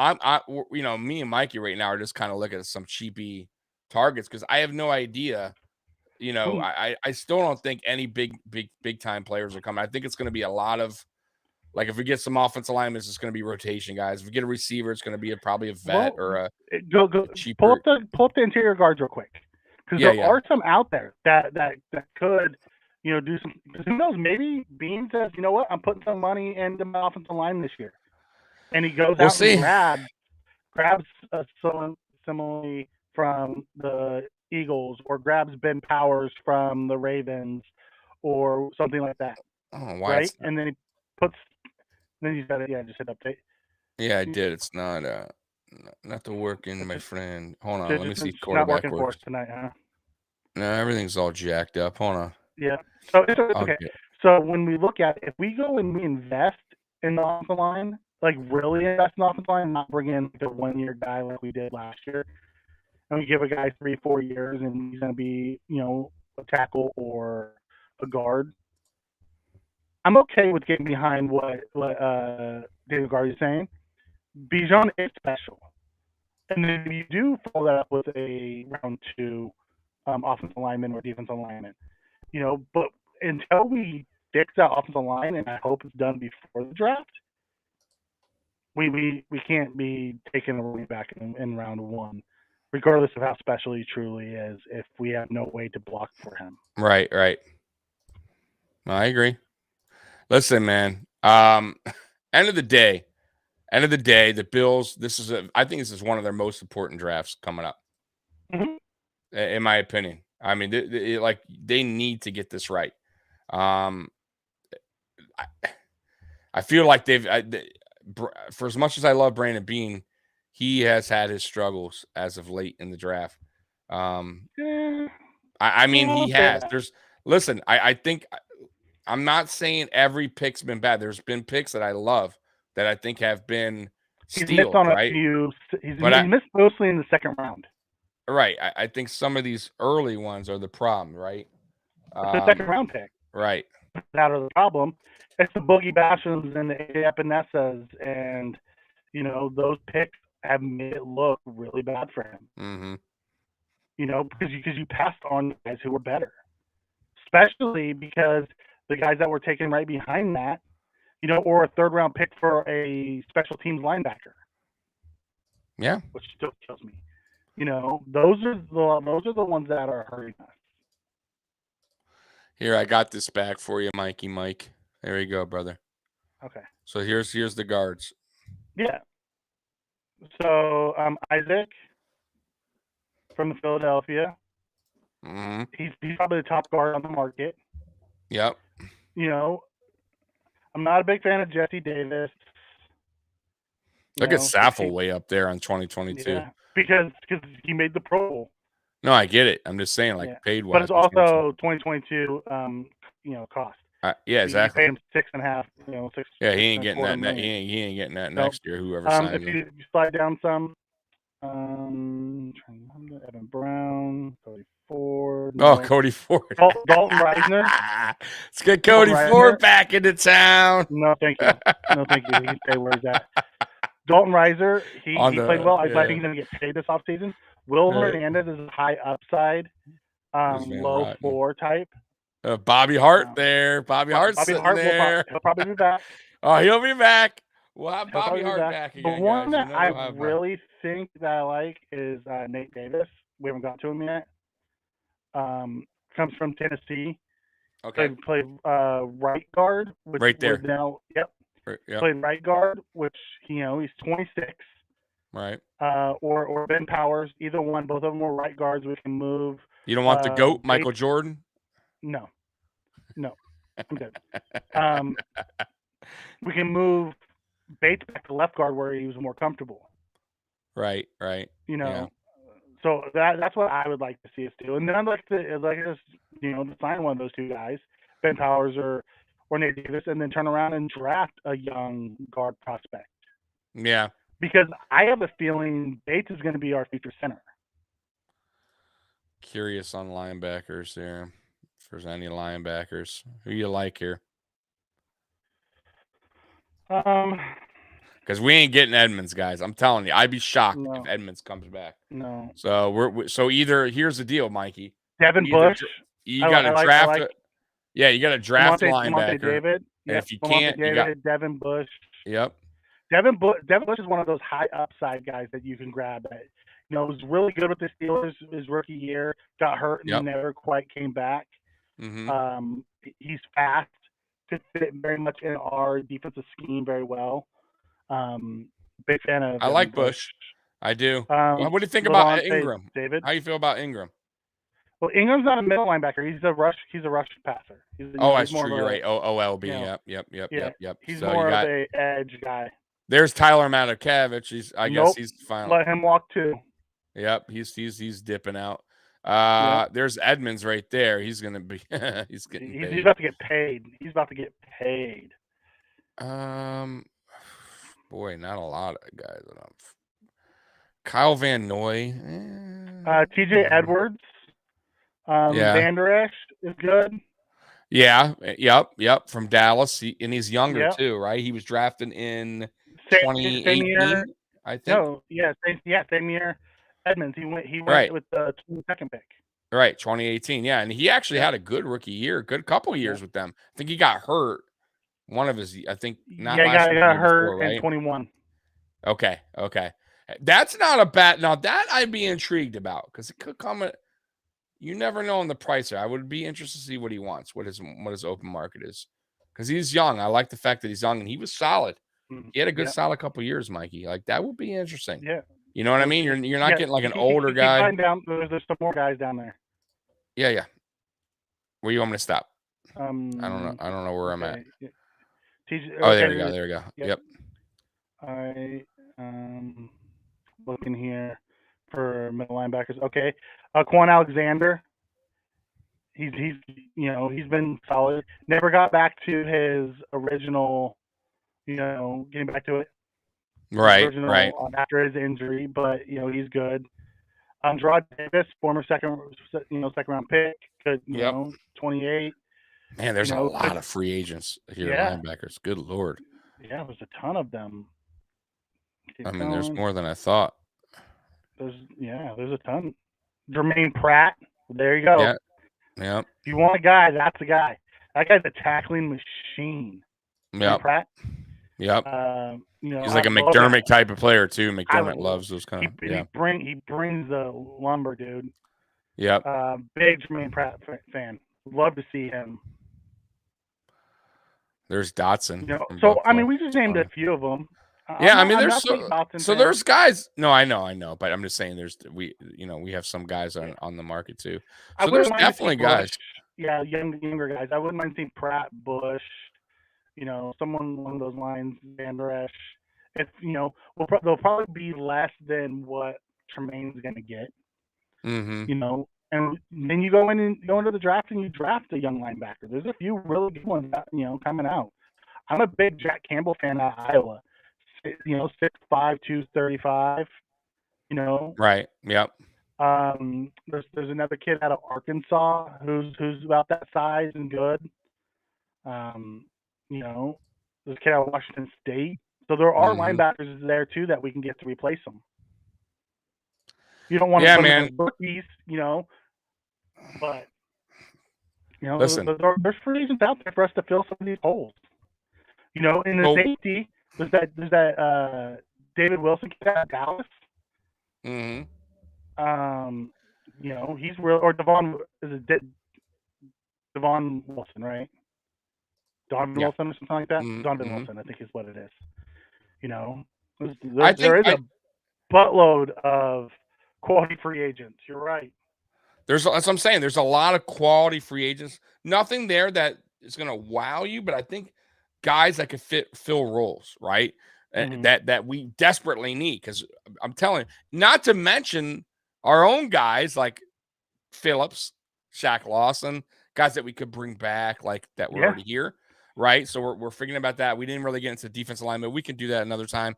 me and Mikey right now are just kind of looking at some cheapy targets because I have no idea. I still don't think any big time players are coming. I think it's going to be a lot of, like, if we get some offensive linemen, it's going to be rotation guys. If we get a receiver, it's going to be probably a vet or a cheaper. Pull up the interior guards real quick, because there are some out there that could do some. Because who knows? Maybe Bean says, you know what, I'm putting some money into my offensive line this year. And he goes out and grabs someone similarly from the Eagles, or grabs Ben Powers from the Ravens, or something like that. Oh, why? Right? And then he puts. Then he's got it. Yeah, just hit update. Yeah, I did. It's not the working, my friend. Hold on, let me see. It's not working for us tonight, huh? No, everything's all jacked up. Hold on. Yeah. So it's okay. So when we look at it, if we go and we invest in the offensive line, like really invest in the offensive line, not bring in like a 1-year guy like we did last year, and we give a guy 3-4 years and he's going to be, a tackle or a guard, I'm okay with getting behind what David Gardy is saying. Bijan is special. And then if you do follow that up with a round 2 offensive lineman or defensive lineman, but until we fix that offensive line, and I hope it's done before the draft, we can't be taking a running back in round 1, regardless of how special he truly is, if we have no way to block for him. Right. I agree. Listen, man. End of the day, the Bills. I think this is one of their most important drafts coming up, in my opinion. I mean, they need to get this right. I feel like for as much as I love Brandon Beane, he has had his struggles as of late in the draft. I mean, he has. Listen, I think I'm not saying every pick's been bad. There's been picks that I love that I think have been steals, right? He's missed mostly in the second round. Right. I think some of these early ones are the problem, right? It's a second round pick. Right. Out of the problem. It's the Boogie Bashams and the Epinessas, and those picks have made it look really bad for him. Mm-hmm. Because you passed on guys who were better, especially because the guys that were taken right behind that, or a third round pick for a special teams linebacker. Yeah, which still kills me. Those are the ones that are hurting us. Here, I got this back for you, Mikey. Mike, there you go, brother. Okay. So here's the guards. Yeah. So Isaac from Philadelphia. Mm-hmm. He's probably the top guard on the market. Yep. I'm not a big fan of Jesse Davis. Look at Saffold way up there on 2022. Yeah, because he made the Pro Bowl. No, I get it. I'm just saying, paid wise. But it's also 2022, cost. Yeah, exactly. You paid him 6.5. Yeah, he ain't getting that. He ain't getting that next year. Whoever signed him. If you slide down some, Evan Brown, Cody Ford. No. Oh, Cody Ford. Dalton Reisner. Let's get Cody Ford back into town. No, thank you. No, thank you. He can stay where he's at. Dalton Reiser, he played well. I think he's going to get paid this offseason. Will Hernandez is a high upside, low floor type. Bobby Hart there. Bobby Hart's sitting there. He'll probably be back. Oh, he'll be back. We'll have Bobby Hart back again. The one that I really think that I like is Nate Davis. We haven't got to him yet. Comes from Tennessee. Okay. Played right guard. Right there. Now, yep. Yep. Played right guard, which he's 26. Right. Or Ben Powers, either one. Both of them were right guards. We can move. You don't want the GOAT, Michael Jordan? No, I'm good. We can move Bates back to left guard where he was more comfortable. Right. So that's what I would like to see us do, and then I'd like us, to sign one of those two guys, Ben Powers or Nate Davis, and then turn around and draft a young guard prospect. Yeah. Because I have a feeling Bates is going to be our future center. Curious on linebackers there. If there's any linebackers, who you like here? Because we ain't getting Edmonds, guys. I'm telling you, I'd be shocked if Edmonds comes back. No. So either here's the deal, Mikey. Devin Bush. You got to draft. Yeah, you got to draft a linebacker. David. And if you can't, you got Devin Bush. Yep. Devin Bush is one of those high upside guys that you can grab. That was really good with the Steelers his rookie year. Got hurt and never quite came back. Mm-hmm. He's fast. Could fit very much in our defensive scheme very well. Big fan of. I like Bush. I do. What do you think about Ingram, David? How you feel about Ingram? Well, Ingram's not a middle linebacker. He's a rush passer. That's true. You're right. OLB. Yep. He's more of a edge guy. There's Tyler Matakevich. I guess he's finally. Let him walk too. Yep. He's dipping out. There's Edmonds right there. He's gonna be. He's about to get paid. He's about to get paid. Boy, not a lot of guys enough. Kyle Van Noy. TJ Edwards. Van Der Esch is good. Yeah. Yep. From Dallas, and he's younger too, right? He was drafted in 2018, I think. No, same year. Edmonds. He went with the 22nd pick. Right, 2018. Yeah, and he actually had a good rookie year, good couple years with them. I think he got hurt. One of his, I think, not last year. Got hurt in 21. Okay. That's not a bad. Now that I'd be intrigued about because it could come. you never know on the price. I would be interested to see what he wants, what his open market is, because he's young. I like the fact that he's young and he was solid. He had a good solid couple years, Mikey. Like that would be interesting. Yeah. You know what I mean? You're not getting like an older guy. Down, there's some more guys down there. Yeah. Where you want me to stop? I don't know. I don't know where I'm at. Yeah. Oh, there we go. There we go. Yep. I looking here for middle linebackers. Okay, Quan Alexander. He's been solid. Never got back to his original. Getting back to it. Right. After his injury, but he's good. Gerard Davis, former second round pick, good. 28. Man, there's a lot of free agents here, linebackers. Good Lord. Yeah, there's a ton of them. There's more than I thought. There's a ton. Jermaine Pratt, there you go. Yeah. If you want a guy, that's the guy. That guy's a tackling machine. Yeah. Pratt. Yep. He's like a McDermott type of player too. McDermott loves those kind of. He brings the lumber, dude. Yep. Big Jermaine Pratt fan. Love to see him. There's Dotson. We just named a few of them. There's guys. No, I know, but I'm just saying we have some guys on the market too. So there's definitely guys. Yeah, younger guys. I wouldn't mind seeing Pratt, Bush, someone along those lines, Van Der Esch. If they'll probably be less than what Tremaine's going to get. Mm-hmm. And then you go into the draft and you draft a young linebacker. There's a few really good ones, coming out. I'm a big Jack Campbell fan out of Iowa. 6'5", 235. Right. Yep. There's another kid out of Arkansas who's about that size and good. There's a kid out of Washington State. So there are linebackers there too that we can get to replace them. You don't want to put them as rookies, but listen, there's free agents out there for us to fill some of these holes. In the safety, there's that David Wilson kid out of Dallas. Mm-hmm. He's real, or Devon Wilson, right? Donovan Wilson or something like that. Donovan Wilson, I think is what it is. There is a buttload of quality free agents. You're right. That's what I'm saying. There's a lot of quality free agents. Nothing there that is going to wow you, but I think guys that could fill roles, right? That we desperately need. Because I'm telling you, not to mention our own guys like Phillips, Shaq Lawson, guys that we could bring back, like that were already here, right? So we're figuring about that. We didn't really get into defensive alignment. We can do that another time.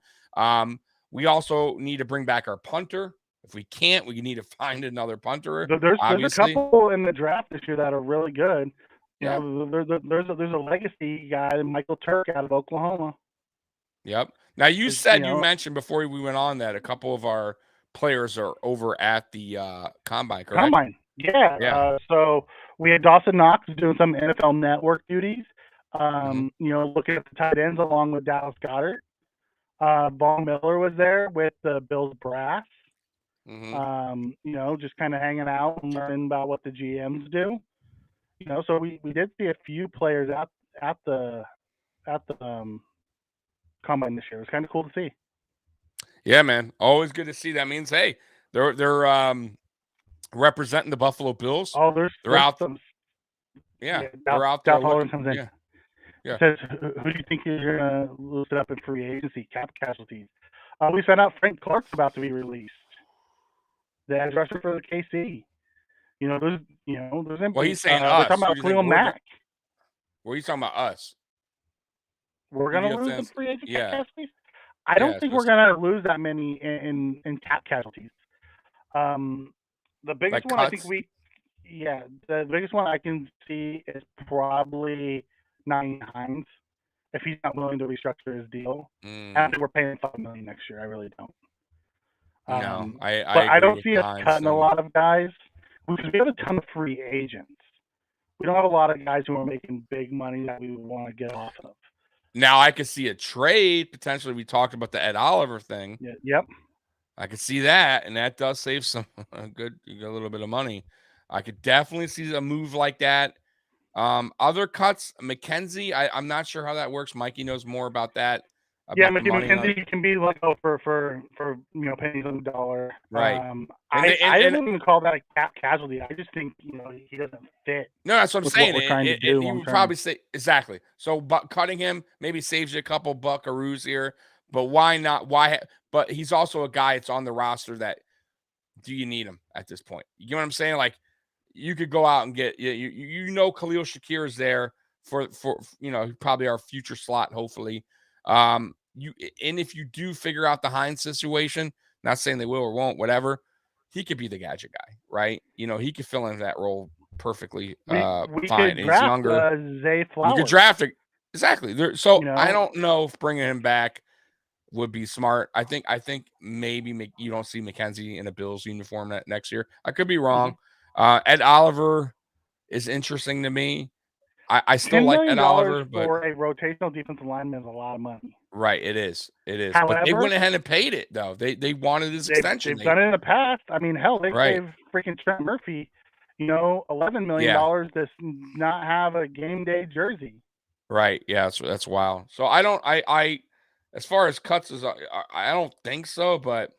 We also need to bring back our punter. If we can't, we need to find another punter. There's a couple in the draft this year that are really good. There's a legacy guy, Michael Turk out of Oklahoma. Yep. Now you mentioned before we went on that a couple of our players are over at the combine, correct? Combine, yeah. So we had Dawson Knox doing some NFL Network duties. Looking at the tight ends along with Dallas Goedert. Von Miller was there with the Bills brass. Just kind of hanging out and learning about what the GMs do. So we did see a few players at the combine this year. It was kind of cool to see. Yeah, man. Always good to see. That means they're representing the Buffalo Bills. Oh, they're out. They're out there. Yeah. Says, who do you think you're gonna loosen up in free agency cap casualties? We found out Frank Clark's about to be released. The edge rusher for the KC. There's Well, he's saying us. We're talking about Cleo Mack. What are you talking about us? We're gonna lose some free agent cap casualties. I don't think we're gonna lose that many in cap casualties. The biggest one I think the biggest one I can see is probably Nine Hines, if he's not willing to restructure his deal. I don't think we're paying $5 million next year. I really don't. No, I don't see us cutting a lot of guys because we have a ton of free agents. We don't have a lot of guys who are making big money that we would want to get off of. Now I could see a trade potentially. We talked about the Ed Oliver thing. Yep. I could see that, and that does save some a little bit of money. I could definitely see a move like that. Other cuts, McKenzie, I'm not sure how that works. Mikey knows more about that. Yeah, About the money McKenzie can be let go for pennies on the dollar. right. I wouldn't even call that a cap casualty. I just think he doesn't fit. No, that's what I'm with saying. What we're trying to do You long would term. probably say exactly. So, but cutting him maybe saves you a couple buckaroos here. But why not? Why? But he's also a guy that's on the roster that do you need him at this point? You know what I'm saying? Like you could go out and get Khalil Shakir is there for probably our future slot. Hopefully, and if you do figure out the Hines situation, not saying they will or won't, whatever, he could be the gadget guy, right? He could fill in that role perfectly we fine. Could He's draft younger. Zay Flowers. You could draft it exactly. So I don't know if bringing him back would be smart. I think maybe you don't see McKenzie in a Bills uniform next year. I could be wrong. Ed Oliver is interesting to me. I still like Ed Oliver, but for a rotational defensive lineman is a lot of money. Right, it is. However, but they went ahead and paid it though. They wanted this extension. They've done it in the past. I mean, hell, they gave freaking Trent Murphy, $11 million to not have a game day jersey. Right. Yeah, that's wild. So I as far as cuts as I don't think so, but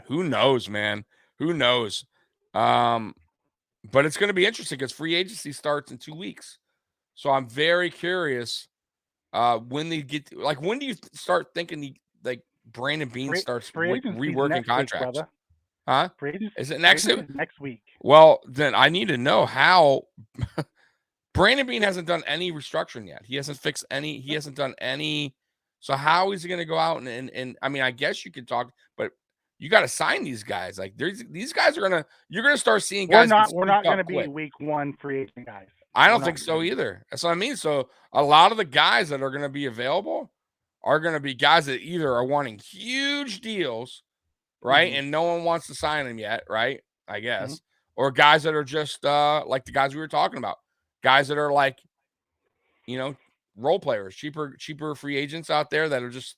who knows, man? Who knows? But it's going to be interesting because free agency starts in 2 weeks. So I'm very curious when they get when do you start thinking Brandon Beane starts reworking contracts? Week, huh? Is it next week? Next week. Well, then I need to know how Brandon Beane hasn't done any restructuring yet. He hasn't fixed any. He hasn't done any. So how is he going to go out and I mean, I guess you could talk, but you got to sign these guys. Like these guys you're gonna start seeing guys. We're not going to be week 1 free agent guys. I don't think so either. That's what I mean. So a lot of the guys that are going to be available are going to be guys that either are wanting huge deals, right, and no one wants to sign them yet, right? I guess, or guys that are just like the guys we were talking about, guys that are like, role players, cheaper free agents out there that are just,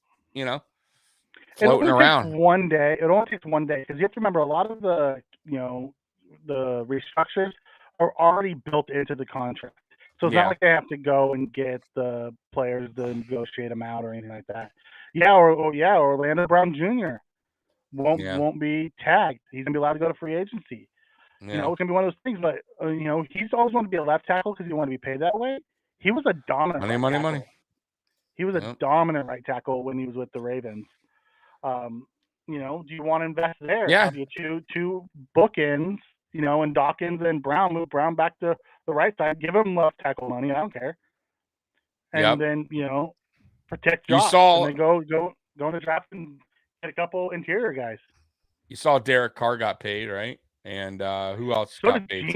floating around. It only takes one day because you have to remember a lot of the, the restructures are already built into the contract. So it's not like they have to go and get the players to negotiate them out or anything like that. Orlando Brown Jr. won't be tagged. He's gonna be allowed to go to free agency. Yeah. It's gonna be one of those things. But he's always wanted to be a left tackle because he wanted to be paid that way. He was a dominant money. He was a dominant right tackle when he was with the Ravens. Do you want to invest there? Yeah. Two bookends. And Dawkins and Brown, move Brown back to the right side, give him left tackle money. I don't care. And then, protect Josh. And then go in the draft and get a couple interior guys. You saw Derek Carr got paid, right? And who else got paid?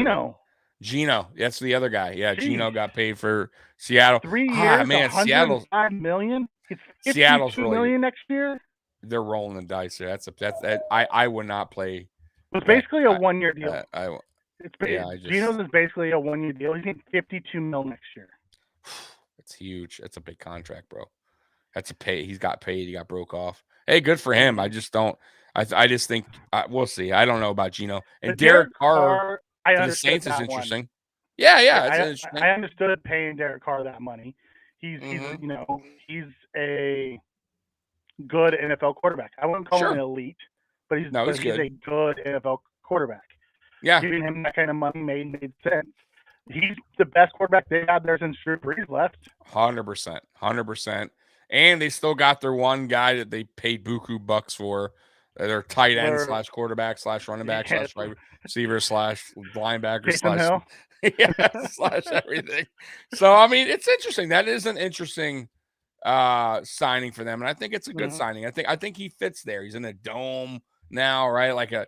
Gino. That's the other guy. Yeah, Jeez. Gino got paid for Seattle. 3 years, man, $105 million. It's Seattle's $52 million next year. They're rolling the dice there. I would not play. It's basically a 1-year deal. Gino's is basically a 1-year deal. He's getting $52 million next year. That's huge. That's a big contract, bro. That's a pay. He's got paid. He got broke off. Hey, good for him. I just don't. I just think we'll see. I don't know about Gino and Derek Carr. The Saints is interesting. Yeah, it's interesting. I understood paying Derek Carr that money. He's a good NFL quarterback. I wouldn't call him an elite. But he's a good NFL quarterback. Yeah. Giving him that kind of money made sense. He's the best quarterback they had there since Drew Brees left. 100%. And they still got their one guy that they paid buku bucks for. Their tight end / quarterback / running back / receiver / linebacker / everything. So, I mean, it's interesting. That is an interesting signing for them. And I think it's a good signing. I think he fits there. He's in a dome now, right? Like I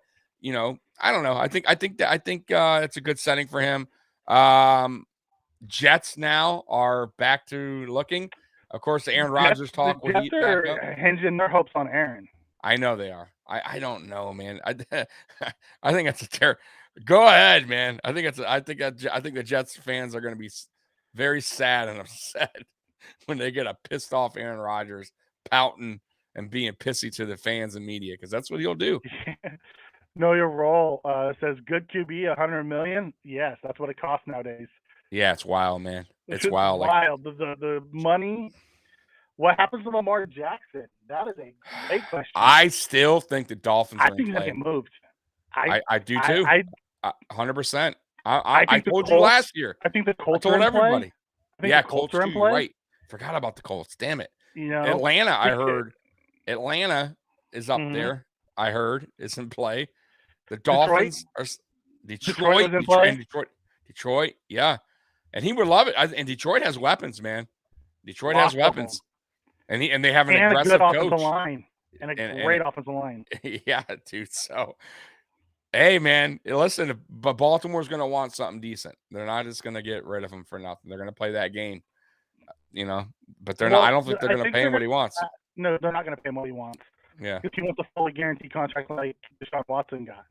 don't know. I think it's a good setting for him. Jets now are back to looking. Of course, the Aaron Rodgers talk. The Jets are hinging their hopes on Aaron. I know they are. I don't know, man. I think that's a terror. Go ahead, man. I think the Jets fans are going to be very sad and upset when they get a pissed off Aaron Rodgers pouting and being pissy to the fans and media, because that's what he'll do. Know your role. Says good QB, $100 million. Yes, that's what it costs nowadays. Yeah, it's wild, man. It's It's wild. wild. The money. What happens to Lamar Jackson? That is a great question. I still think the Dolphins I are in think he's play. gonna get moved. I do too. 100%. I told you last year. I think the I Colts told are in everybody. play. I think Yeah, the Colts Colts are too. in You're play. right. Forgot about the Colts. Damn it. You know, Atlanta, I heard. Atlanta is up Mhm. there. I heard it's in play. The Dolphins are Detroit was in play. Detroit, yeah. And he would love it. And Detroit has weapons, man. Detroit has weapons. And they have an aggressive a good coach. offensive line. And a great offensive line. Yeah, dude. So, hey, man, listen, but Baltimore's going to want something decent. They're not just going to get rid of him for nothing. They're going to play that game, but they're not. I don't think they're going to pay him what he wants. No, they're not going to pay him what he wants. Yeah. Because he wants a fully guaranteed contract like Deshaun Watson got.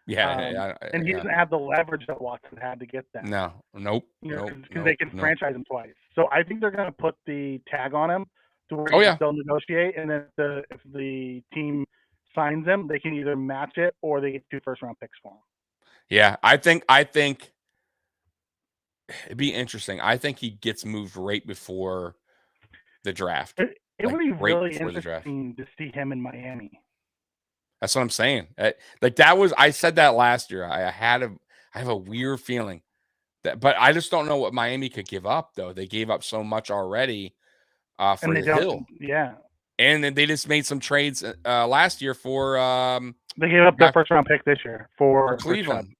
Yeah. And he doesn't have the leverage that Watson had to get that. Nope. Because they can franchise him twice. So I think they're going to put the tag on him to where he can still negotiate. And then if the team signs him, they can either match it or they get 2 first-round picks for him. Yeah, I think it'd be interesting. I think he gets moved right before the draft. It would be really interesting to see him in Miami. That's what I'm saying. I said that last year. I have a weird feeling but I just don't know what Miami could give up though. They gave up so much already for Hill. Yeah. And then they just made some trades last year for they gave up their first round pick this year for Cleveland. For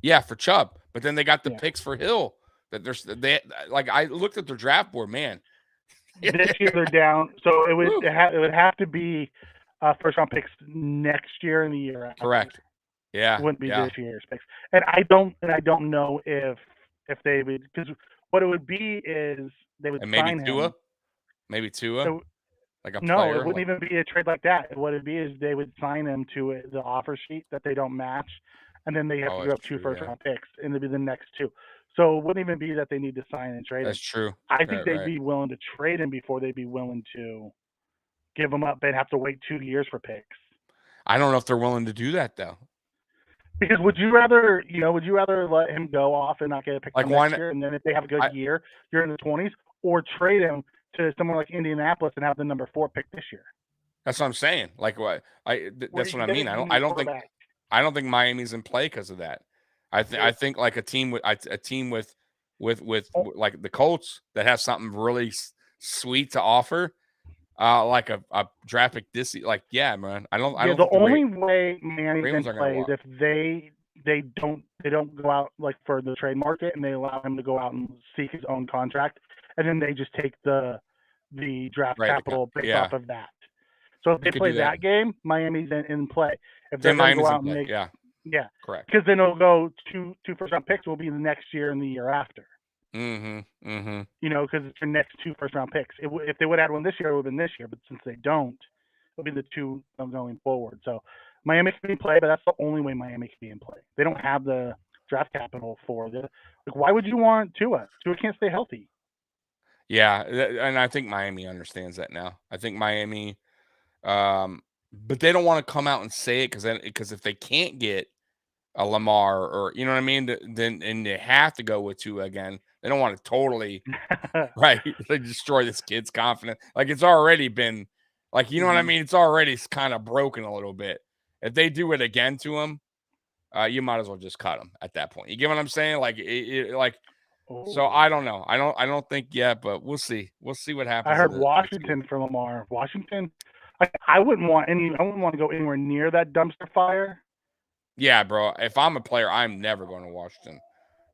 yeah, for Chubb. But then they got the picks for Hill. I looked at their draft board, man. This year they're down, so it would have to be first round picks next year and the year after. Correct. Yeah, it wouldn't be this year's picks, and I don't know if they would, because what it would be is they would sign him. Maybe Tua. So, like a no, player, it wouldn't even be a trade like that. What it'd be is they would sign him to the offer sheet that they don't match, and then they have to give up 2 first round picks, and it'd be the next 2. So it wouldn't even be that they need to sign and trade him. That's true. I think they'd be willing to trade him before they'd be willing to give him up. They'd have to wait 2 years for picks. I don't know if they're willing to do that though. Because would you rather let him go off and not get a pick next year, and then if they have a good year, you're in the 20s, or trade him to someone like Indianapolis and have the number 4 pick this year? That's what I'm saying. Like what that's what I mean. I don't think Miami's in play because of that. I think like a team with like the Colts that have something really sweet to offer, like a draft pick this, like man. I don't. The only way Miami's in play is if they don't go out like for the trade market and they allow him to go out and seek his own contract, and then they just take the draft capital based off of that. So if they play that game, Miami's in play. If they're going to go out and make correct, because then it'll go 2 first round picks will be the next year and the year after. Mm-hmm. Because it's your next 2 first round picks. If they would add one this year, it would have been this year. But since they don't, it'll be the 2 going forward. So Miami can be in play, but that's the only way Miami can be in play. They don't have the draft capital for it. Like, why would you want Tua? Tua can't stay healthy. Yeah, and I think Miami understands that now. I think Miami, but they don't want to come out and say it because if they can't get a Lamar or you know what I mean, then they have to go with Tua again. They don't want to totally right. They destroy this kid's confidence. Like it's already been like you know what I mean. It's already kind of broken a little bit. If they do it again to him, you might as well just cut him at that point. You get what I'm saying? Like So I don't know. I don't think yet, but we'll see. We'll see what happens. I heard Washington for Lamar. Washington. I wouldn't want to go anywhere near that dumpster fire. Yeah, bro. If I'm a player, I'm never going to Washington.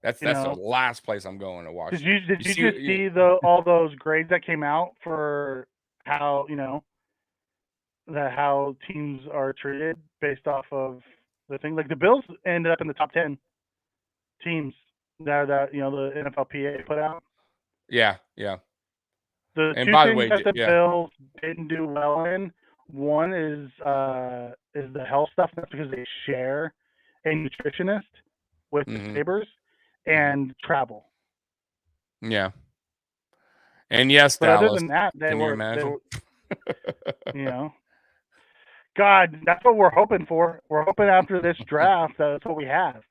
That's the last place I'm going to Washington. Did you just see all those grades that came out for how how teams are treated based off of the thing? Like the Bills ended up in the top 10 teams that the NFLPA put out. Yeah. The two things that the Bills didn't do well in, one is the health stuff. That's because they share a nutritionist with the Sabres, and travel. Yeah. And yes, but Dallas. Other than that, can you imagine? God, that's what we're hoping for. We're hoping after this draft that's what we have.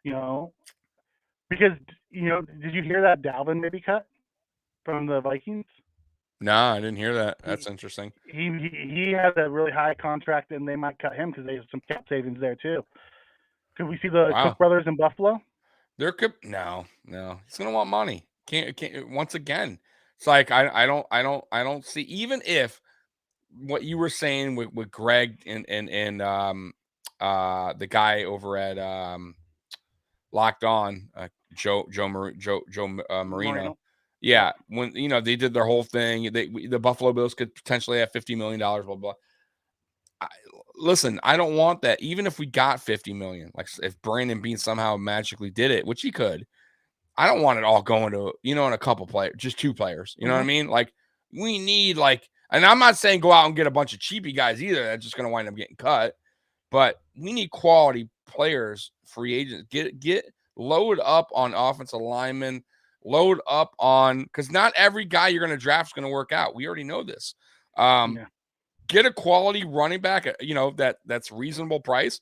Because did you hear that Dalvin maybe cut from the Vikings? No, I didn't hear that. That's interesting. He has a really high contract, and they might cut him because they have some cap savings there too. Could we see the Cook brothers in Buffalo? There could no. He's gonna want money. Can't once again. It's like I don't see, even if what you were saying with Greg and the guy over at Locked On, Joe Marino. Yeah, when they did their whole thing, the Buffalo Bills could potentially have $50 million. Blah blah. Listen, I don't want that. Even if we got $50 million, like if Brandon Beane somehow magically did it, which he could, I don't want it all going to in a couple players, just 2 players. You know what I mean? Like we need and I'm not saying go out and get a bunch of cheapy guys either. That's just going to wind up getting cut. But we need quality players, free agents. Get load up on offensive linemen. Load up on, because not every guy you're going to draft is going to work out. We already know this. Get a quality running back, that's reasonable price,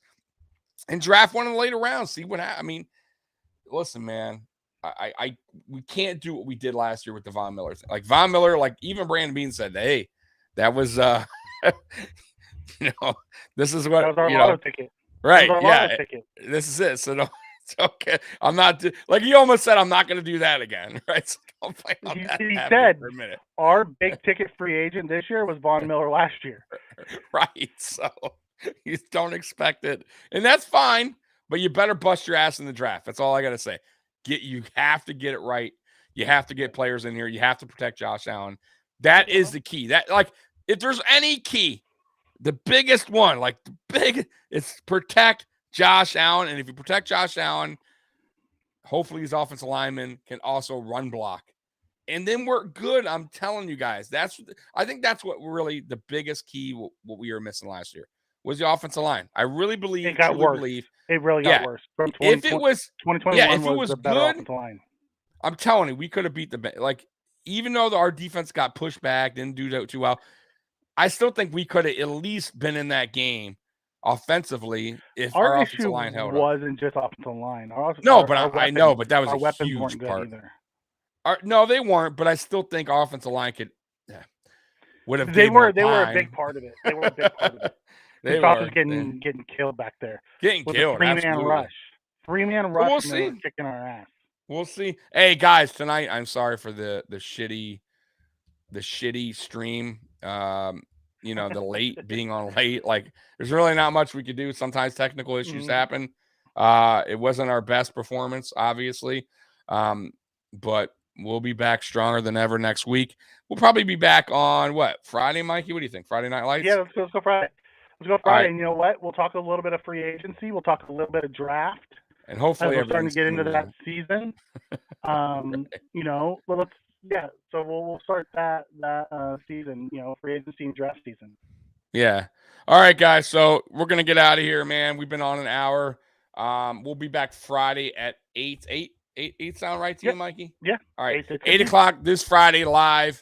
and draft one in the later rounds. See what happens. I mean, listen, man, we can't do what we did last year with the Von Miller thing. Like Von Miller, like even Brandon Beane said, hey, that was this is what that was our lotto ticket. Right? Yeah, this is it. So no. Okay, I'm not like you almost said. I'm not going to do that again, right? So don't play on that. He said for a minute. Our big ticket free agent this year was Von Miller last year, right? So you don't expect it, and that's fine. But you better bust your ass in the draft. That's all I got to say. You have to get it right. You have to get players in here. You have to protect Josh Allen. That is the key. That if there's any key, the biggest one, it's protect Josh Allen. And if you protect Josh Allen, hopefully his offensive lineman can also run block. And then we're good. I'm telling you guys, I think that's what really the biggest key, what we were missing last year, was the offensive line. I really believe it got worse. It really got worse. From if it was 2021, if it was the better good, offensive line. I'm telling you, we could have beat even though our defense got pushed back, didn't do too well, I still think we could have at least been in that game offensively if our offensive line held up. Wasn't just offensive line. I know, but that was a huge part. Either. No, they weren't, but I still think offensive line would have. They were a big part of it. They were a big part of it. They were getting killed back there. Getting killed. 3-man rush. 3-man rush. We'll see. Kicking our ass. We'll see. Hey guys, tonight I'm sorry for the shitty stream. The late being on late. There's really not much we could do. Sometimes technical issues happen. It wasn't our best performance, obviously. But we'll be back stronger than ever next week. We'll probably be back on Friday, Mikey? What do you think? Friday Night Lights? Yeah, let's go Friday. Right. And you know what? We'll talk a little bit of free agency. We'll talk a little bit of draft. And hopefully we're starting to get into that season. So we'll start that season, free agency and draft season. Yeah. All right, guys. So we're gonna get out of here, man. We've been on an hour. We'll be back Friday at 8 sound right to you, Mikey? Yeah. All right. 8 o'clock this Friday live.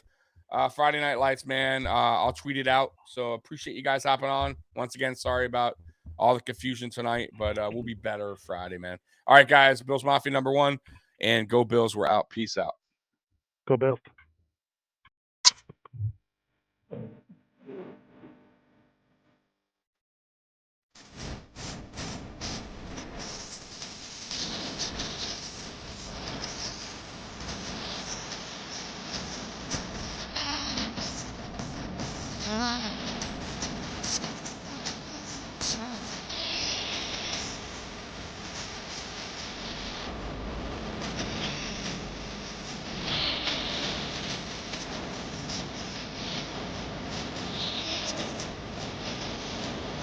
Friday Night Lights, man. I'll tweet it out. So appreciate you guys hopping on. Once again, sorry about all the confusion tonight, but we'll be better Friday, man. All right, guys. Bills Mafia #1, and go Bills. We're out. Peace out. Go Bills.